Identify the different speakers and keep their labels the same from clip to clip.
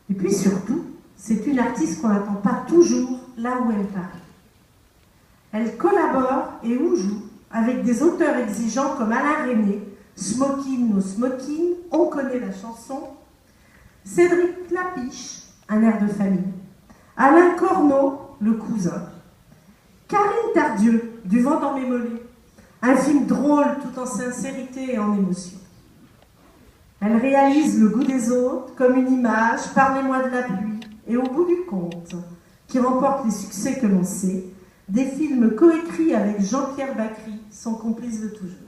Speaker 1: Et puis surtout, c'est une artiste qu'on n'attend pas toujours là où elle paraît. Elle collabore et ou joue avec des auteurs exigeants comme Alain René, Smoking no Smoking, on connaît la chanson, Cédric Clapiche, un air de famille, Alain Corneau, le cousin, Karine Tardieu, du vent dans mes mollets, un film drôle tout en sincérité et en émotion. Elle réalise Le goût des autres comme une image, Parlez-moi de la pluie, et au bout du compte, qui remporte les succès que l'on sait, des films coécrits avec Jean-Pierre Bacry, son complice de toujours.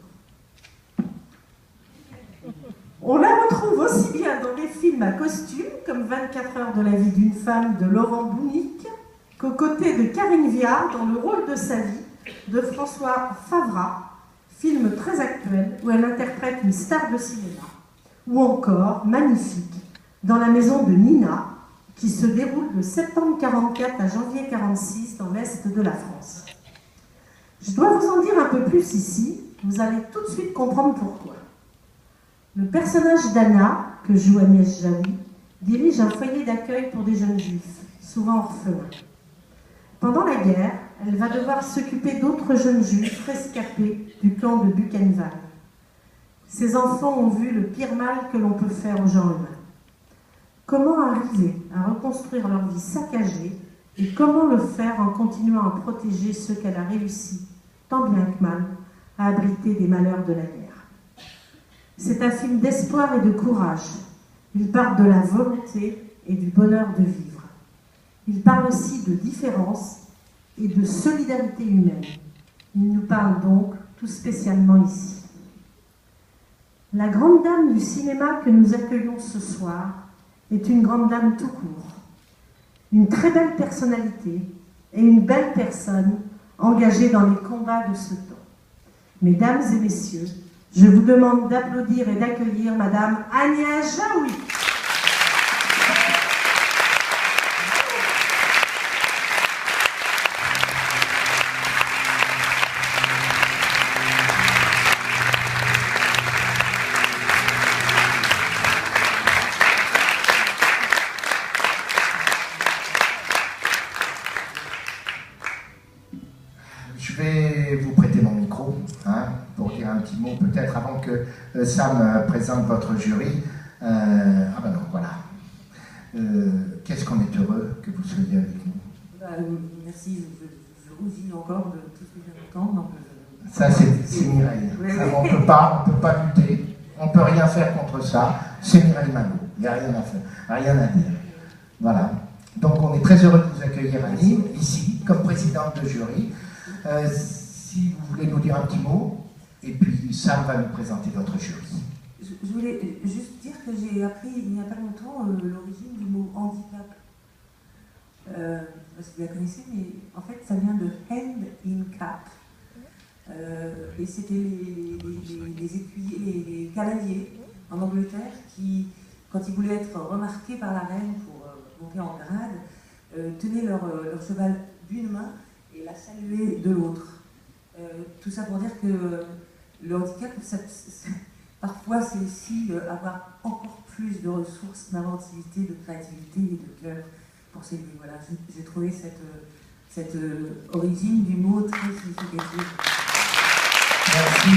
Speaker 1: On la retrouve aussi bien dans les films à costume, comme 24 heures de la vie d'une femme de Laurent Bounic, qu'aux côtés de Karine Viard dans Le rôle de sa vie de François Favras, film très actuel où elle interprète une star de cinéma, ou encore Magnifique dans La maison de Nina, qui se déroule de septembre 44 à janvier 46 dans l'Est de la France. Je dois vous en dire un peu plus ici, vous allez tout de suite comprendre pourquoi. Le personnage d'Anna, que joue Agnès Jaoui, dirige un foyer d'accueil pour des jeunes juifs, souvent orphelins. Pendant la guerre, elle va devoir s'occuper d'autres jeunes juifs rescapés du camp de Buchenwald. Ces enfants ont vu le pire mal que l'on peut faire aux gens humains. Comment arriver à reconstruire leur vie saccagée et comment le faire en continuant à protéger ceux qu'elle a réussi, tant bien que mal, à abriter des malheurs de la guerre. C'est un film d'espoir et de courage. Il parle de la volonté et du bonheur de vivre. Il parle aussi de différence et de solidarité humaine. Il nous parle donc tout spécialement ici. La grande dame du cinéma que nous accueillons ce soir est une grande dame tout court. Une très belle personnalité et une belle personne engagée dans les combats de ce temps. Mesdames et messieurs, je vous demande d'applaudir et d'accueillir Madame Agnès Jaoui.
Speaker 2: Je vais vous prêter mon micro, pour dire un petit mot peut-être avant que Sam présente votre jury. Ah ben non, voilà. Qu'est-ce qu'on est heureux que vous soyez avec nous.
Speaker 3: Merci, je rougis encore de tout ce que je viens d'entendre.
Speaker 2: Ça c'est Mireille.
Speaker 3: Oui,
Speaker 2: Ça,
Speaker 3: oui.
Speaker 2: on ne peut pas lutter, on ne peut rien faire contre ça. C'est Mireille Malo, il n'y a rien à faire, rien à dire. Voilà. Donc on est très heureux de vous accueillir à Nîmes, ici, comme présidente de jury. Si vous voulez nous dire un petit mot, et puis Sam va nous présenter votre jury.
Speaker 3: Je voulais juste dire que j'ai appris il n'y a pas longtemps l'origine du mot handicap. Parce que vous la connaissez, mais en fait ça vient de hand in cap. Et c'était les écuyers, les cavaliers en Angleterre qui, quand ils voulaient être remarqués par la reine pour monter en grade, tenaient leur cheval d'une main et la saluer de l'autre. Tout ça pour dire que le handicap, parfois c'est aussi avoir encore plus de ressources, d'inventivité, de créativité et de cœur pour s'aider. Voilà, j'ai trouvé cette origine du mot très significative.
Speaker 2: Merci.